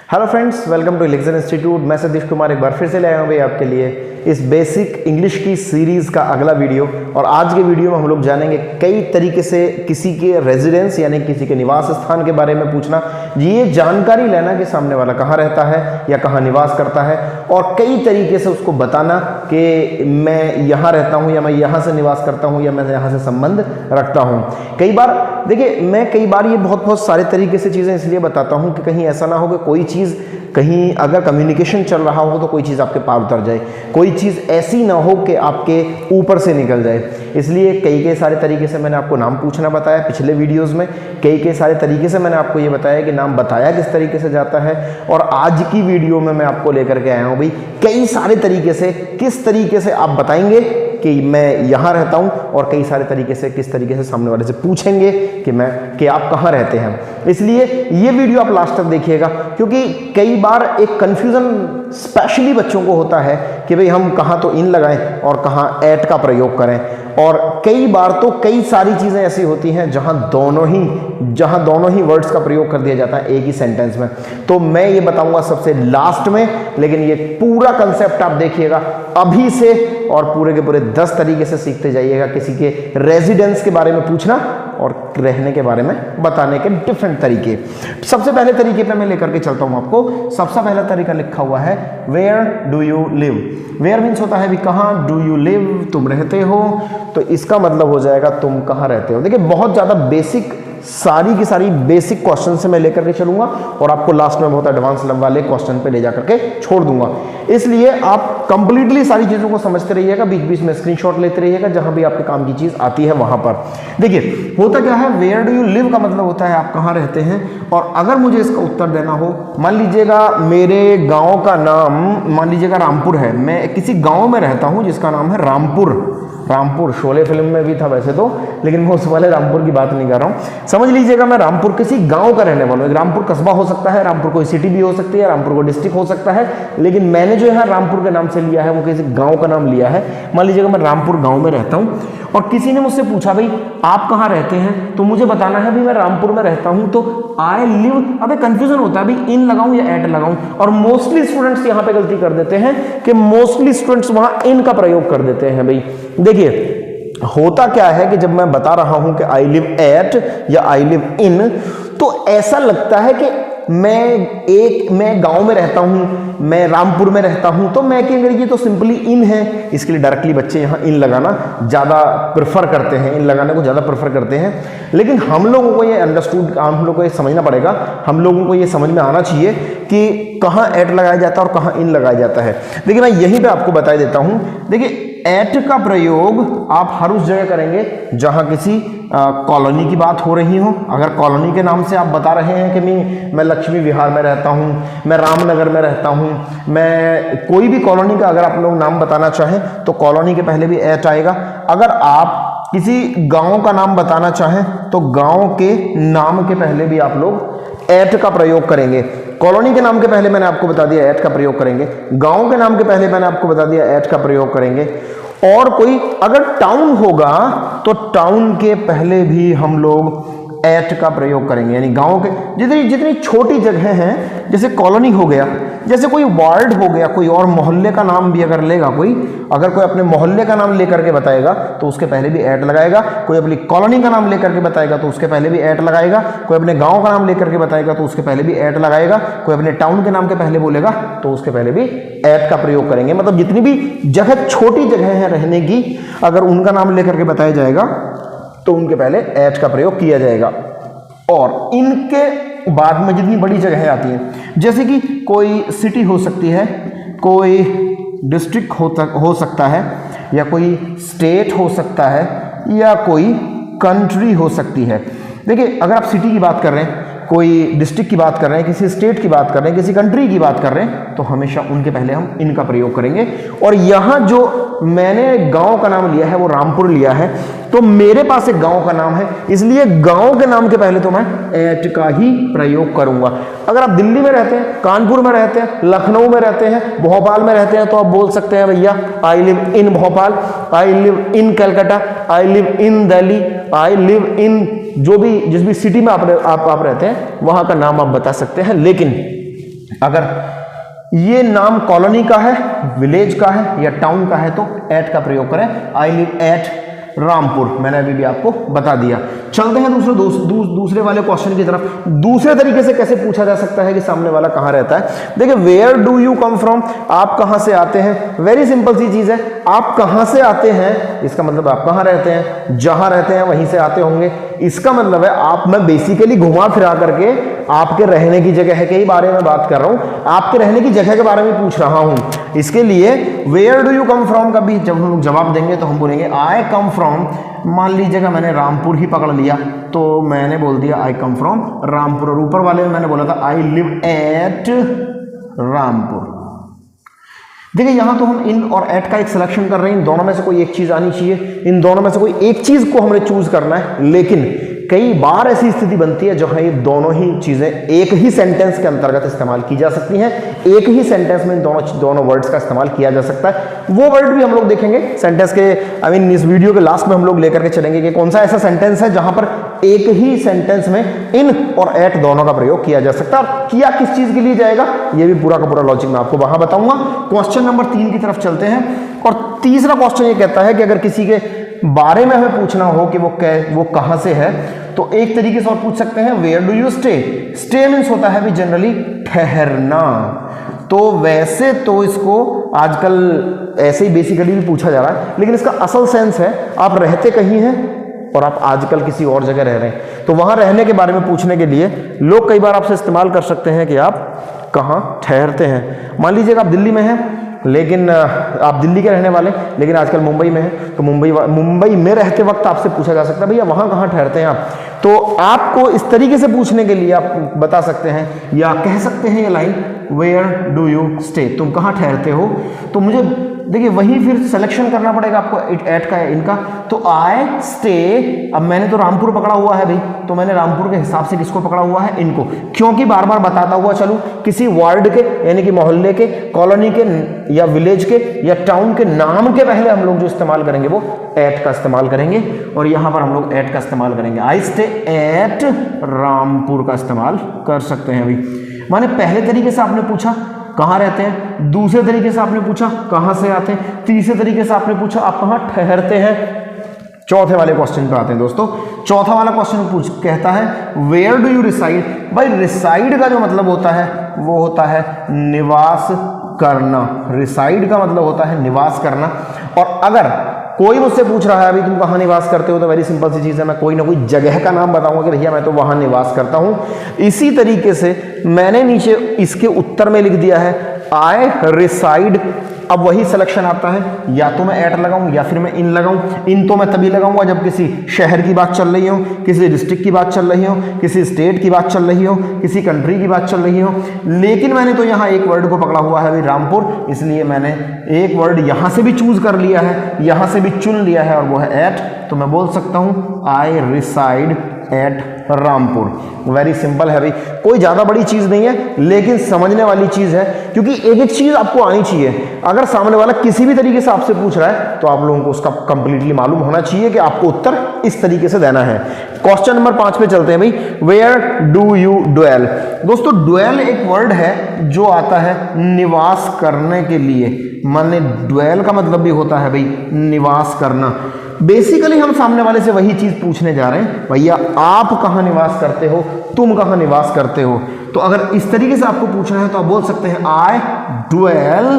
Hello friends, welcome to election institute. मैं सतीश कुमार एक बार फिर से ले आया हूँ भाई आपके लिए इस बेसिक इंग्लिश की सीरीज़ का अगला वीडियो। और आज के वीडियो में हम लोग जानेंगे कई तरीके से किसी के रेजिडेंस यानी किसी के निवास स्थान के बारे में पूछना, ये जानकारी लेना कि सामने वाला कहाँ रहता है या कहाँ निवास करता है, और कई तरीके से उसको बताना कि मैं यहाँ रहता हूँ या मैं यहाँ से निवास करता हूँ या मैं यहाँ से संबंध रखता हूँ। कई बार देखिए, मैं कई बार ये बहुत सारे तरीके से चीज़ें इसलिए बताता हूँ कि कहीं ऐसा ना हो कि कोई चीज़ कहीं अगर कम्युनिकेशन चल रहा हो तो कोई चीज़ आपके पार उतर जाए, कोई चीज़ ऐसी ना हो कि आपके ऊपर से निकल जाए। इसलिए कई सारे तरीके से मैंने आपको नाम पूछना बताया पिछले वीडियोस में, कई सारे तरीके से मैंने आपको ये बताया कि नाम बताया किस तरीके से जाता है। और आज की वीडियो में मैं आपको लेकर के आया हूँ भाई कई सारे तरीके से, किस तरीके से आप बताएंगे कि मैं यहाँ रहता हूँ, और कई सारे तरीके से किस तरीके से सामने वाले से पूछेंगे कि आप कहाँ रहते हैं। इसलिए ये वीडियो आप लास्ट तक देखिएगा, क्योंकि कई बार एक कन्फ्यूज़न स्पेशली बच्चों को होता है कि भाई हम कहाँ तो इन लगाएं और कहाँ एट का प्रयोग करें। और कई बार तो कई सारी चीज़ें ऐसी होती हैं जहाँ दोनों ही वर्ड्स का प्रयोग कर दिया जाता है एक ही सेंटेंस में। तो मैं ये बताऊंगा सबसे लास्ट में, लेकिन ये पूरा कंसेप्ट आप देखिएगा अभी से और पूरे के पूरे 10 तरीके से सीखते जाइएगा किसी के रेजिडेंस के बारे में पूछना और रहने के बारे में बताने के डिफरेंट तरीके। सबसे पहले तरीके पे मैं लेकर के चलता हूं आपको। सबसे पहला तरीका लिखा हुआ है where do you live. Where means होता है भी कहाँ, डू यू लिव तुम रहते हो, तो इसका मतलब हो जाएगा तुम कहाँ रहते हो। देखिए बहुत ज़्यादा बेसिक, सारी की सारी बेसिक क्वेश्चन से मैं लेकर के चलूंगा और आपको लास्ट में बहुत एडवांस वाले क्वेश्चन पे ले जाकर के छोड़ दूंगा। इसलिए आप कंप्लीटली सारी चीज़ों को समझते रहिएगा, बीच बीच में स्क्रीनशॉट लेते रहिएगा, जहां भी आपके काम की चीज़ आती है वहां पर। देखिए होता क्या है, वेयर डू यू लिव का मतलब होता है आप कहाँ रहते हैं। और अगर मुझे इसका उत्तर देना हो, मान लीजिएगा मेरे गाँव का नाम मान लीजिएगा रामपुर है, मैं किसी गाँव में रहता हूँ जिसका नाम है रामपुर। शोले फिल्म में भी था वैसे तो, लेकिन मैं उस वाले रामपुर की बात नहीं कर रहा हूँ। समझ लीजिएगा मैं रामपुर किसी गांव का रहने वाला हूँ। रामपुर कस्बा हो सकता है, रामपुर कोई सिटी भी हो सकती है, रामपुर को डिस्ट्रिक्ट हो सकता है, लेकिन मैंने जो है रामपुर के नाम से लिया है वो किसी गांव का नाम लिया है। मान लीजिएगा मैं रामपुर गांव में रहता हूँ और किसी ने मुझसे पूछा भाई आप कहाँ रहते हैं, तो मुझे बताना है भाई मैं रामपुर में रहता हूँ, तो आई लिव। अबे कंफ्यूजन होता है भाई इन लगाऊं या एट लगाऊं, और मोस्टली स्टूडेंट्स यहाँ पे गलती कर देते हैं कि मोस्टली स्टूडेंट्स वहां इन का प्रयोग कर देते हैं। भाई देखिए होता क्या है कि जब मैं बता रहा हूं कि आई लिव एट या आई लिव इन, तो ऐसा लगता है कि मैं गांव में रहता हूं, मैं रामपुर में रहता हूं, तो मैं के ये तो सिंपली इन है। इसके लिए डायरेक्टली बच्चे यहां इन लगाना ज़्यादा प्रेफर करते हैं, इन लगाने को ज़्यादा प्रेफर करते हैं। लेकिन हम लोगों को ये अंडरस्टूड, हम लोगों को ये समझना पड़ेगा, हम लोगों को ये समझ में आना चाहिए कि कहाँ एट लगाया जाता है और कहाँ इन लगाया जाता है। देखिए मैं यहीं पर आपको बता देता हूँ। देखिए एट का प्रयोग आप हर उस जगह करेंगे जहां किसी कॉलोनी की बात हो रही हो। अगर कॉलोनी के नाम से आप बता रहे हैं कि मैं लक्ष्मी विहार में रहता हूं, मैं रामनगर में रहता हूं, मैं कोई भी कॉलोनी का अगर आप लोग नाम बताना चाहें तो कॉलोनी के पहले भी एट आएगा। अगर आप किसी गांव का नाम बताना चाहें तो गांव के नाम के पहले भी आप लोग एट का प्रयोग करेंगे। कॉलोनी के नाम के पहले मैंने आपको बता दिया एट का प्रयोग करेंगे, गांव के नाम के पहले मैंने आपको बता दिया एट का प्रयोग करेंगे। और कोई अगर टाउन होगा तो टाउन के पहले भी हम लोग एट का प्रयोग करेंगे। यानी गांव के जितनी छोटी जगह हैं, जैसे कॉलोनी हो गया, जैसे कोई वार्ड हो गया, कोई और मोहल्ले का नाम भी अगर लेगा अगर कोई अपने मोहल्ले का नाम लेकर के बताएगा तो उसके पहले भी एट लगाएगा, कोई अपनी कॉलोनी का नाम लेकर के बताएगा तो उसके पहले भी एट लगाएगा, कोई अपने गांव का नाम लेकर के बताएगा तो उसके पहले भी एट लगाएगा, कोई अपने टाउन के नाम के पहले बोलेगा तो उसके पहले भी एट का प्रयोग करेंगे। मतलब जितनी भी जगह, छोटी जगह है रहने की, अगर उनका नाम लेकर के बताया जाएगा तो उनके पहले एट का प्रयोग किया जाएगा। और इनके बाद में जितनी बड़ी जगह आती हैं, जैसे कि कोई सिटी हो सकती है, कोई डिस्ट्रिक्ट हो सकता है, या कोई स्टेट हो सकता है, या कोई कंट्री हो सकती है। देखिए अगर आप सिटी की बात कर रहे हैं, कोई डिस्ट्रिक्ट की बात कर रहे हैं, किसी स्टेट की बात कर रहे हैं, किसी कंट्री की बात कर रहे हैं, तो हमेशा उनके पहले हम इनका प्रयोग करेंगे। और यहाँ जो मैंने गांव का नाम लिया है वो रामपुर लिया है, तो मेरे पास एक गांव का नाम है, इसलिए गांव के नाम के पहले तो मैं एट का ही प्रयोग करूंगा। अगर आप दिल्ली में रहते हैं, कानपुर में रहते हैं, लखनऊ में रहते हैं, भोपाल में रहते हैं, तो आप बोल सकते हैं भैया I live in Bhopal, I live in Calcutta, I live in Delhi, I live in जो भी जिस भी सिटी में आप रहते हैं वहां का नाम आप बता सकते हैं। लेकिन अगर ये नाम कॉलोनी का है, विलेज का है या टाउन का है तो एट का प्रयोग करें। आई लिव एट रामपुर, मैंने अभी भी आपको बता दिया। चलते हैं दूसरे वाले क्वेश्चन की तरफ। दूसरे तरीके से कैसे पूछा जा सकता है कि सामने वाला कहां रहता है। देखिए, where do you come from, आप कहां से आते हैं। वेरी सिंपल सी चीज है, आप कहां से आते हैं, इसका मतलब आप कहां रहते हैं, जहां रहते हैं वहीं से आते होंगे। इसका मतलब है आप, मैं बेसिकली घुमा फिरा करके आपके रहने की जगह के ही बारे में बात कर रहा हूं, आपके रहने की जगह के बारे में पूछ रहा हूं। इसके लिए where do you come from का भी जब हम लोग जवाब देंगे तो हम बोलेंगे आई कम फ्रॉम। मान लीजिएगा मैंने रामपुर ही पकड़ लिया तो मैंने बोल दिया आई कम फ्रॉम रामपुर, और ऊपर वाले में मैंने बोला था आई लिव एट रामपुर। देखिए, यहां तो हम इन और एट का एक सिलेक्शन कर रहे हैं, इन दोनों में से कोई एक चीज आनी चाहिए, इन दोनों में से कोई एक चीज को हमने चूज करना है। लेकिन कई बार ऐसी स्थिति बनती है जहां ये दोनों ही चीजें एक ही सेंटेंस के अंतर्गत इस्तेमाल की जा सकती हैं, एक ही सेंटेंस में इन दोनों वर्ड्स का इस्तेमाल किया जा सकता है। वो वर्ड भी हम लोग देखेंगे सेंटेंस के, इस वीडियो के लास्ट में हम लोग लेकर के चलेंगे कि कौन सा ऐसा सेंटेंस है जहां पर एक ही सेंटेंस में इन और एट दोनों का प्रयोग किया जा सकता है, और किया किस चीज के लिए जाएगा ये भी पूरा का पूरा लॉजिक मैं आपको वहां बताऊंगा। क्वेश्चन नंबर 3 की तरफ चलते हैं, और तीसरा क्वेश्चन ये कहता है कि अगर किसी के बारे में हमें पूछना हो कि वो कहां से है, तो एक तरीके से और पूछ सकते हैं where do you stay. Stay means होता है भी जनरली ठहरना, तो वैसे तो इसको आजकल ऐसे ही बेसिकली भी पूछा जा रहा है, लेकिन इसका असल सेंस है आप रहते कहीं हैं और आप आजकल किसी और जगह रह रहे हैं, तो वहां रहने के बारे में पूछने के लिए लोग कई बार आपसे इस्तेमाल कर सकते हैं कि आप कहां ठहरते हैं। मान लीजिए आप दिल्ली में हैं, लेकिन आप दिल्ली के रहने वाले, लेकिन आजकल मुंबई में है, तो मुंबई में रहते वक्त आपसे पूछा जा सकता है भैया वहां कहां ठहरते हैं आप। तो आपको इस तरीके से पूछने के लिए आप बता सकते हैं या कह सकते हैं ये line where do you stay, तुम कहां ठहरते हो। तो मुझे देखिए वहीं फिर सिलेक्शन करना पड़ेगा आपको एट का इनका, तो आई स्टे, अब मैंने तो रामपुर पकड़ा हुआ है भाई, तो मैंने रामपुर के हिसाब से किसको पकड़ा हुआ है, इनको, क्योंकि बार बार बताता हुआ चलूं किसी वार्ड के यानी कि मोहल्ले के, कॉलोनी के या विलेज के या टाउन के नाम के पहले हम लोग जो इस्तेमाल करेंगे वो एट का इस्तेमाल करेंगे, और यहां पर हम लोग एट का इस्तेमाल करेंगे। आई स्टे एट रामपुर का इस्तेमाल कर सकते हैं। अभी माने पहले तरीके से आपने पूछा कहां रहते हैं, दूसरे तरीके से आपने पूछा कहां से आते हैं, तीसरे तरीके से आपने पूछा आप कहां ठहरते हैं। चौथे वाले क्वेश्चन पे आते हैं दोस्तों। चौथा वाला क्वेश्चन कहता है वेयर डू यू रिसाइड। भाई रिसाइड का जो मतलब होता है वो होता है निवास करना। रिसाइड का मतलब होता है निवास करना, और अगर कोई मुझसे पूछ रहा है अभी तुम कहाँ निवास करते हो, तो वेरी सिंपल सी चीज़ है, मैं कोई ना कोई जगह का नाम बताऊंगा कि भैया मैं तो वहाँ निवास करता हूँ। इसी तरीके से मैंने नीचे इसके उत्तर में लिख दिया है आई रिसाइड। अब वही सिलेक्शन आता है, या तो मैं एट लगाऊं या फिर मैं इन लगाऊं। इन तो मैं तभी लगाऊंगा जब किसी शहर की बात चल रही हो, किसी डिस्ट्रिक्ट की बात चल रही हो, किसी स्टेट की बात चल रही हो, किसी कंट्री की बात चल रही हो। लेकिन मैंने तो यहाँ एक वर्ड को पकड़ा हुआ है अभी रामपुर, इसलिए मैंने एक वर्ड यहाँ से भी चूज कर लिया है, यहाँ से भी चुन लिया है, और वो है एट। तो मैं बोल सकता हूँ I reside at Rampur. Very simple है भाई, कोई ज्यादा बड़ी चीज नहीं है, लेकिन समझने वाली चीज है, क्योंकि एक एक चीज आपको आनी चाहिए। अगर सामने वाला किसी भी तरीके से आपसे पूछ रहा है तो आप लोगों को उसका कंप्लीटली मालूम होना चाहिए कि आपको उत्तर इस तरीके से देना है। क्वेश्चन नंबर 5 पे चलते हैं भाई, वेयर डू यू ड्वेल। दोस्तों ड्वेल एक वर्ड है जो आता है निवास करने के लिए, माने ड्वेल का मतलब भी होता है भाई निवास करना। बेसिकली हम सामने वाले से वही चीज पूछने जा रहे हैं, भैया आप कहां निवास करते हो, तुम कहां निवास करते हो। तो अगर इस तरीके से आपको पूछना है तो आप बोल सकते हैं आई ड्वेल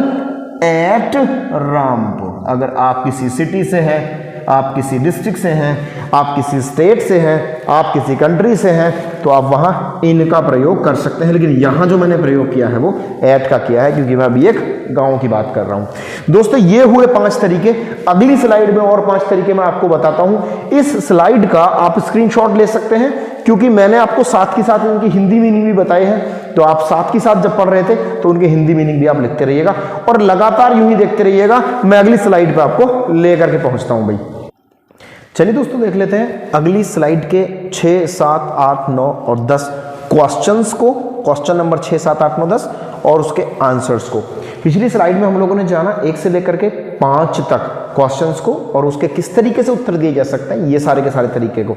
एट रामपुर। अगर आप किसी सिटी से हैं, आप किसी डिस्ट्रिक्ट से हैं, आप किसी स्टेट से हैं, आप किसी कंट्री से हैं, तो आप वहां इनका प्रयोग कर सकते हैं। लेकिन यहां जो मैंने प्रयोग किया है वो एट का किया है, क्योंकि मैं अभी एक गांव की बात कर रहा हूं। दोस्तों ये हुए 5 तरीके। अगली स्लाइड में और 5 तरीके मैं आपको बताता हूं। इस स्लाइड का आप स्क्रीनशॉट ले सकते हैं, क्योंकि मैंने आपको साथ के साथ उनकी हिंदी मीनिंग भी बताए हैं, तो आप साथ के साथ जब पढ़ रहे थे तो उनकी हिंदी मीनिंग भी आप लिखते रहिएगा, और लगातार यूं ही देखते रहिएगा। मैं अगली स्लाइड पे आपको लेकर के पहुंचता हूं भाई। चलिए दोस्तों देख लेते हैं अगली स्लाइड के 6, 7, 8, 9 और 10 क्वेश्चंस को। क्वेश्चन नंबर 6, 7, 8, 9, 10 और उसके आंसर्स को। पिछली स्लाइड में हम लोगों ने जाना 1 से लेकर के 5 तक क्वेश्चंस को, और उसके किस तरीके से उत्तर दिए जा सकते हैं, ये सारे के सारे तरीके को।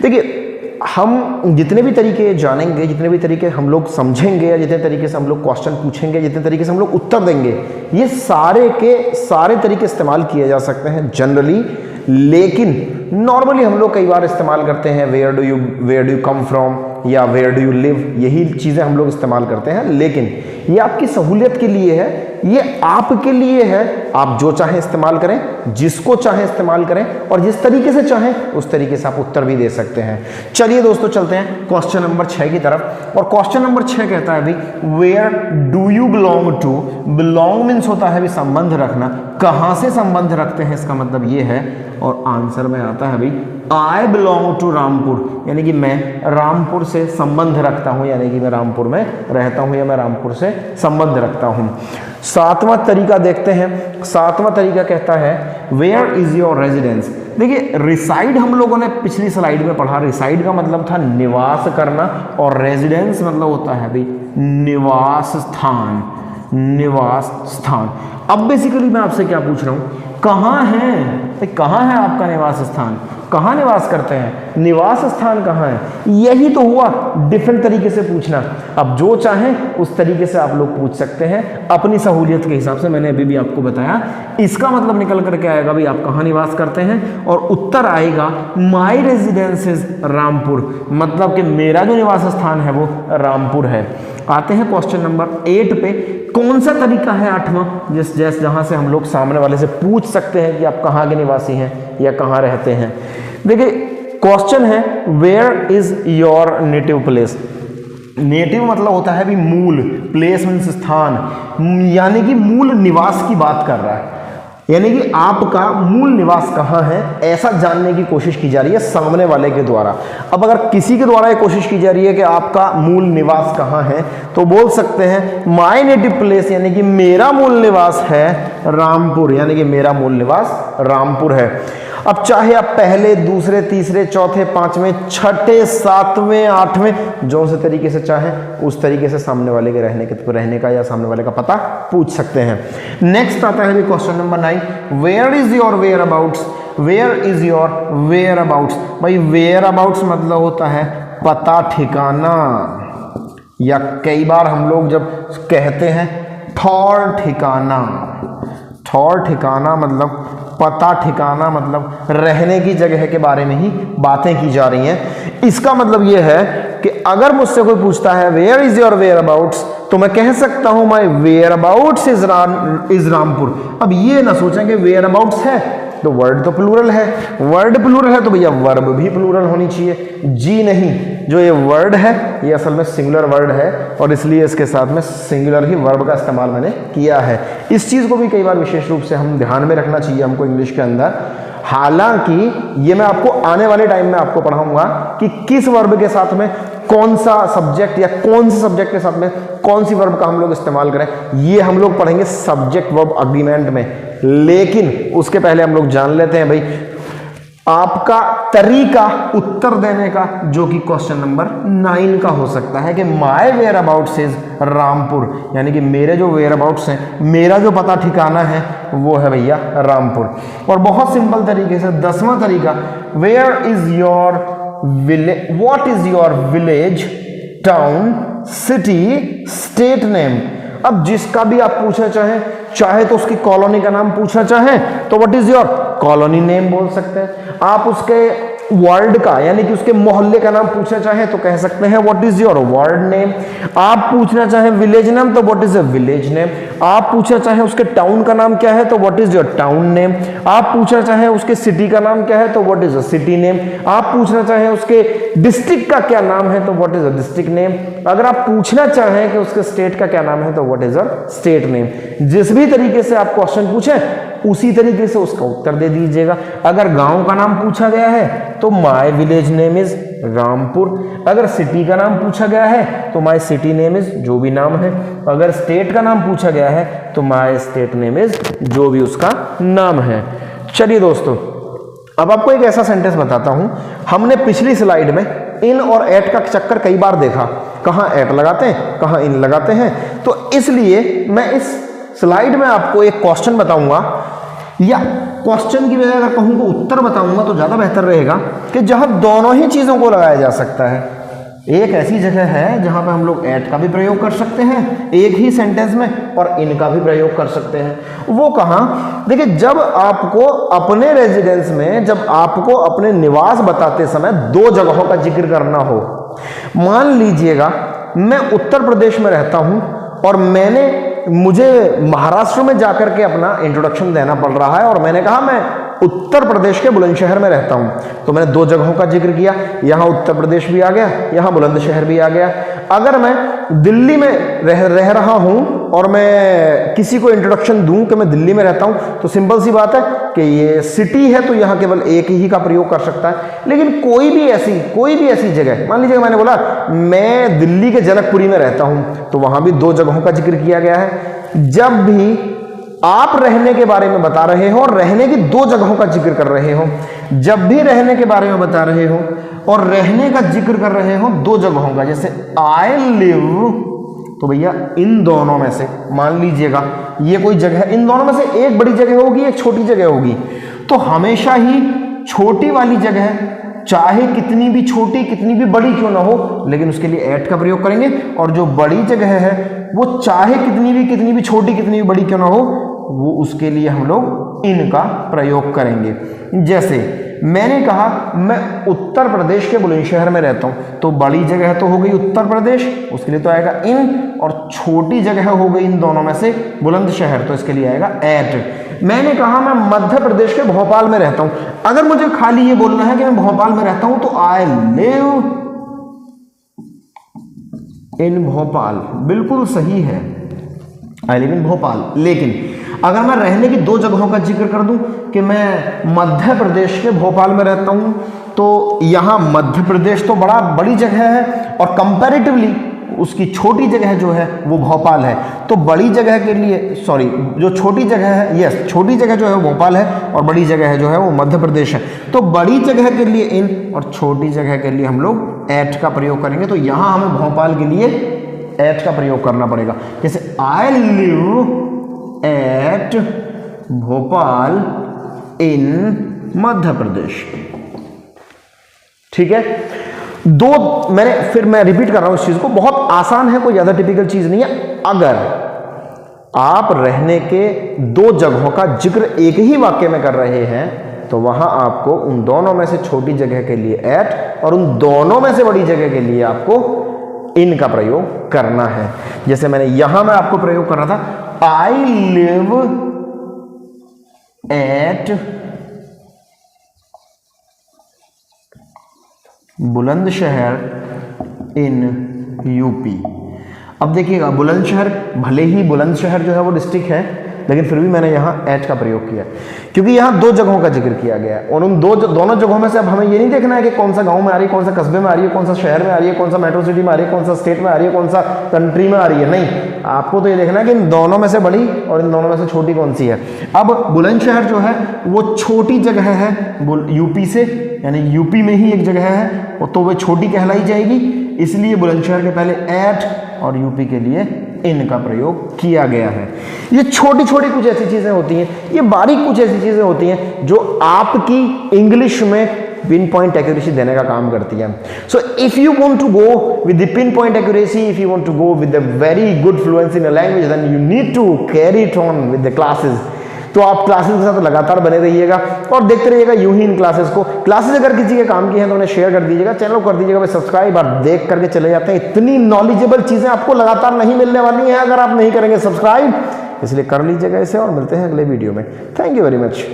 देखिए हम जितने भी तरीके जानेंगे, जितने भी तरीके हम लोग समझेंगे, या जितने तरीके से हम लोग क्वेश्चन पूछेंगे, जितने तरीके से हम लोग उत्तर देंगे, ये सारे के सारे तरीके इस्तेमाल किए जा सकते हैं जनरली। लेकिन नॉर्मली हम लोग कई बार इस्तेमाल करते हैं where do you come from या वेयर डू यू लिव, यही चीज़ें हम लोग इस्तेमाल करते हैं। लेकिन ये आपकी सहूलियत के लिए है, ये आपके लिए है, आप जो चाहें इस्तेमाल करें, जिसको चाहें इस्तेमाल करें, और जिस तरीके से चाहें उस तरीके से आप उत्तर भी दे सकते हैं। चलिए दोस्तों चलते हैं क्वेश्चन नंबर 6 की तरफ। और क्वेश्चन नंबर 6 कहता है भाई where do you belong to. Belong means होता है भाई संबंध रखना, कहाँ से संबंध रखते हैं इसका मतलब ये है। और आंसर में आता है भाई आई बिलोंग टू रामपुर, यानी कि मैं रामपुर से संबंध रखता हूं, यानी कि मैं रामपुर में रहता हूं या मैं रामपुर से संबंध रखता हूं। 7वां तरीका देखते हैं। 7वां तरीका कहता है वेयर इज योर रेजिडेंस। देखिए रिसाइड हम लोगों ने पिछली स्लाइड में पढ़ा, रिसाइड का मतलब था निवास करना, और रेजिडेंस मतलब होता है भाई निवास स्थान, निवास स्थान। अब बेसिकली मैं आपसे क्या पूछ रहा हूं, कहाँ है, कहाँ है आपका निवास स्थान, कहाँ निवास करते हैं, निवास स्थान कहाँ है, यही तो हुआ डिफरेंट तरीके से पूछना। अब जो चाहें उस तरीके से आप लोग पूछ सकते हैं अपनी सहूलियत के हिसाब से। मैंने अभी भी आपको बताया, इसका मतलब निकल करके आएगा भाई आप कहाँ निवास करते हैं, और उत्तर आएगा माई रेजिडेंस इज रामपुर, मतलब कि मेरा जो निवास स्थान है वो रामपुर है। आते हैं क्वेश्चन नंबर 8 पे। कौन सा तरीका है 8वां जैसे जहां से हम लोग सामने वाले से पूछ सकते हैं कि आप कहाँ के निवासी हैं या कहाँ रहते हैं। देखिए क्वेश्चन है where is your native place. Native मतलब होता है भी मूल, प्लेस मीन्स स्थान, यानी कि मूल निवास की बात कर रहा है, यानी कि आपका मूल निवास कहाँ है ऐसा जानने की कोशिश की जा रही है सामने वाले के द्वारा। अब अगर किसी के द्वारा ये कोशिश की जा रही है कि आपका मूल निवास कहाँ है, तो बोल सकते हैं माय नेटिव प्लेस, यानी कि मेरा मूल निवास है रामपुर, यानी कि मेरा मूल निवास रामपुर है। अब चाहे आप पहले, दूसरे, तीसरे, चौथे, पांचवें, छठे, सातवें, आठवें, जो से तरीके से चाहें उस तरीके से सामने वाले के रहने का या सामने वाले का पता पूछ सकते हैं। नेक्स्ट आता है question number 9, where is your whereabouts. Where is your whereabouts. भाई वेयर अबाउट्स मतलब होता है पता ठिकाना, या कई बार हम लोग जब कहते हैं ठौर ठिकाना। ठौर ठिकाना मतलब पता ठिकाना, मतलब रहने की जगह के बारे में ही बातें की जा रही हैं। इसका मतलब यह है कि अगर मुझसे कोई पूछता है where is your whereabouts, तो मैं कह सकता हूं my whereabouts is Rampur. अब ये ना सोचें कि वेयर अबाउट्स है तो वर्ड तो प्लूरल है, वर्ड प्लूरल है तो भैया वर्ब भी प्लूरल होनी चाहिए। जी नहीं, जो ये वर्ड है ये असल में सिंगुलर वर्ड है, और इसलिए इसके साथ में सिंगुलर ही वर्ब का इस्तेमाल मैंने किया है। इस चीज़ को भी कई बार विशेष रूप से हम ध्यान में रखना चाहिए हमको इंग्लिश के अंदर। हालांकि ये मैं आपको आने वाले टाइम में आपको पढ़ाऊंगा कि किस वर्ब के साथ में कौन सा सब्जेक्ट, या कौन से सब्जेक्ट के साथ में कौन सी वर्ब का हम लोग इस्तेमाल करें, ये हम लोग पढ़ेंगे सब्जेक्ट वर्ब अग्रीमेंट में। लेकिन उसके पहले हम लोग जान लेते हैं भाई आपका तरीका उत्तर देने का, जो कि क्वेश्चन नंबर 9 का हो सकता है कि my whereabouts is Rampur, यानी कि मेरे जो वेयर अबाउट्स हैं, मेरा जो पता ठिकाना है वो है भैया रामपुर। और बहुत सिंपल तरीके से 10वां तरीका, where is your village, what is your village, town, city, state name. अब जिसका भी आप पूछना चाहें, चाहे तो उसकी कॉलोनी का नाम पूछना चाहें तो what is your colony name बोल सकते हैं। आप उसके वर्ड का, यानी कि उसके मोहल्ले का नाम पूछना चाहें तो कह सकते हैं what is your word name. आप पूछना चाहें विलेज नेम तो what is a village name. आप पूछना चाहें उसके टाउन का नाम क्या है तो what is your town name. आप पूछना चाहें उसके सिटी का नाम क्या है तो what is a city name. आप पूछना चाहें उसके डिस्ट्रिक्ट का क्या नाम है तो what is a district name. अगर आप पूछना चाहें कि उसके स्टेट का क्या नाम है तो what is a state name. जिस भी तरीके से आप क्वेश्चन पूछें उसी तरीके से उसका उत्तर दे दीजिएगा। अगर गांव का नाम पूछा गया है तो my village name is Rampur. अगर सिटी का नाम पूछा गया है तो माय सिटी नेम इज जो भी नाम है। अगर स्टेट का नाम पूछा गया है तो माय स्टेट नेम इज जो भी उसका नाम है। चलिए दोस्तों, अब आपको एक ऐसा सेंटेंस बताता हूं। हमने पिछली स्लाइड में इन और एट का चक्कर कई बार देखा, कहां एट लगाते हैं कहां इन लगाते हैं, तो इसलिए मैं इस स्लाइड में आपको एक क्वेश्चन बताऊंगा, या क्वेश्चन की बजाय अगर कहूँ को उत्तर बताऊंगा तो ज़्यादा बेहतर रहेगा कि जहाँ दोनों ही चीज़ों को लगाया जा सकता है। एक ऐसी जगह है जहाँ पे हम लोग एट का भी प्रयोग कर सकते हैं एक ही सेंटेंस में और इनका भी प्रयोग कर सकते हैं। वो कहाँ? देखिए, जब आपको अपने रेजिडेंस में, जब आपको अपने निवास बताते समय दो जगहों का जिक्र करना हो, मान लीजिएगा मैं उत्तर प्रदेश में रहता हूँ और मुझे महाराष्ट्र में जाकर के अपना इंट्रोडक्शन देना पड़ रहा है और मैंने कहा मैं उत्तर प्रदेश के बुलंदशहर में रहता हूं, तो मैंने दो जगहों का जिक्र किया, यहां उत्तर प्रदेश भी आ गया, यहां बुलंदशहर भी आ गया। अगर मैं दिल्ली में रह रहा हूं और मैं किसी को इंट्रोडक्शन दूं कि मैं दिल्ली में रहता हूं, तो सिंपल सी बात है कि ये सिटी है तो यहां केवल एक ही का प्रयोग कर सकता है। लेकिन कोई भी ऐसी जगह, मान लीजिए मैंने बोला मैं दिल्ली के जनकपुरी में रहता हूं, तो वहां भी दो जगहों का जिक्र किया गया है। जब भी आप रहने के बारे में बता रहे हो और रहने की दो जगहों का जिक्र कर रहे हो, जब भी रहने के बारे में बता रहे हो और रहने का जिक्र कर रहे हो दो जगहों का, जैसे आई लिव, तो भैया इन दोनों में से मान लीजिएगा ये कोई जगह, इन दोनों में से एक बड़ी जगह होगी एक छोटी जगह होगी, तो हमेशा ही छोटी वाली जगह चाहे कितनी भी छोटी कितनी भी बड़ी क्यों ना हो, लेकिन उसके लिए एट का प्रयोग करेंगे, और जो बड़ी जगह है वो चाहे कितनी भी छोटी कितनी भी बड़ी क्यों ना हो, वो उसके लिए हम लोग इन का प्रयोग करेंगे। जैसे मैंने कहा मैं उत्तर प्रदेश के बुलंदशहर में रहता हूं, तो बड़ी जगह तो हो गई उत्तर प्रदेश, उसके लिए तो आएगा इन, और छोटी जगह हो गई इन दोनों में से बुलंदशहर, तो इसके लिए आएगा एट। मैंने कहा मैं मध्य प्रदेश के भोपाल में रहता हूं, अगर मुझे खाली ये बोलना है कि मैं भोपाल में रहता हूं, तो आई लिव इन भोपाल, बिल्कुल सही है, आई लिव इन भोपाल। लेकिन अगर मैं रहने की दो जगहों का जिक्र कर दूं कि मैं मध्य प्रदेश के भोपाल में रहता हूं, तो यहां मध्य प्रदेश तो बड़ी जगह है और कंपैरेटिवली उसकी छोटी जगह जो है वो भोपाल है, तो बड़ी जगह के लिए जो छोटी जगह है, छोटी जगह जो है वो भोपाल है और बड़ी जगह है जो है वो मध्य प्रदेश है, तो बड़ी जगह के लिए इन और छोटी जगह के लिए हम लोग एट का प्रयोग करेंगे। तो यहां हमें भोपाल के लिए एट का प्रयोग करना पड़ेगा, जैसे आई लिव एट भोपाल इन मध्य प्रदेश। ठीक है, मैं रिपीट कर रहा हूं इस चीज को, बहुत आसान है, कोई ज्यादा टिपिकल चीज नहीं है। अगर आप रहने के दो जगहों का जिक्र एक ही वाक्य में कर रहे हैं, तो वहां आपको उन दोनों में से छोटी जगह के लिए एट और उन दोनों में से बड़ी जगह के लिए आपको इन का प्रयोग करना है। जैसे यहां मैं आपको प्रयोग कर रहा था, I live at Bulandshahr in UP. अब देखिएगा, बुलंदशहर, भले ही बुलंदशहर जो है वो डिस्ट्रिक्ट है, लेकिन फिर भी मैंने यहाँ एट का प्रयोग किया क्योंकि यहाँ दो जगहों का जिक्र किया गया है, और उन दोनों जगहों में से अब हमें ये नहीं देखना है कि कौन सा गांव में आ रही है, कौन सा कस्बे में आ रही है, कौन सा शहर में आ रही है, कौन सा मेट्रो सिटी में आ रही है, कौन सा स्टेट में आ रही है, कौन सा कंट्री में आ रही है। नहीं, आपको तो ये देखना है कि इन दोनों में से बड़ी और इन दोनों में से छोटी कौन सी है। अब बुलंदशहर जो है वो छोटी जगह है यूपी से, यानी यूपी में ही एक जगह है, तो वह छोटी कहलाई जाएगी, इसलिए बुलंदशहर के पहले एट और यूपी के लिए इन का प्रयोग किया गया है। ये छोटी छोटी कुछ ऐसी चीजें होती हैं, ये बारीक कुछ ऐसी चीजें होती हैं जो आपकी इंग्लिश में पिन पॉइंट एक्यूरेसी देने का काम करती है। So if you want to go with the pinpoint accuracy, if you want to go with the very good fluency in a language, then you need to carry it on with the classes. तो आप classes के साथ लगातार बने रहिएगा और देखते रहिएगा यूं ही इन क्लासेस को। क्लासेस अगर किसी के काम की हैं तो उन्हें शेयर कर दीजिएगा, चैनल को कर दीजिएगा सब्सक्राइब, और देख करके चले जाते हैं। इतनी नॉलेजेबल चीजें आपको लगातार नहीं मिलने वाली हैं अगर आप नहीं करेंगे सब्सक्राइब, इसलिए कर लीजिएगा इसे, और मिलते हैं अगले वीडियो में। Thank you very much.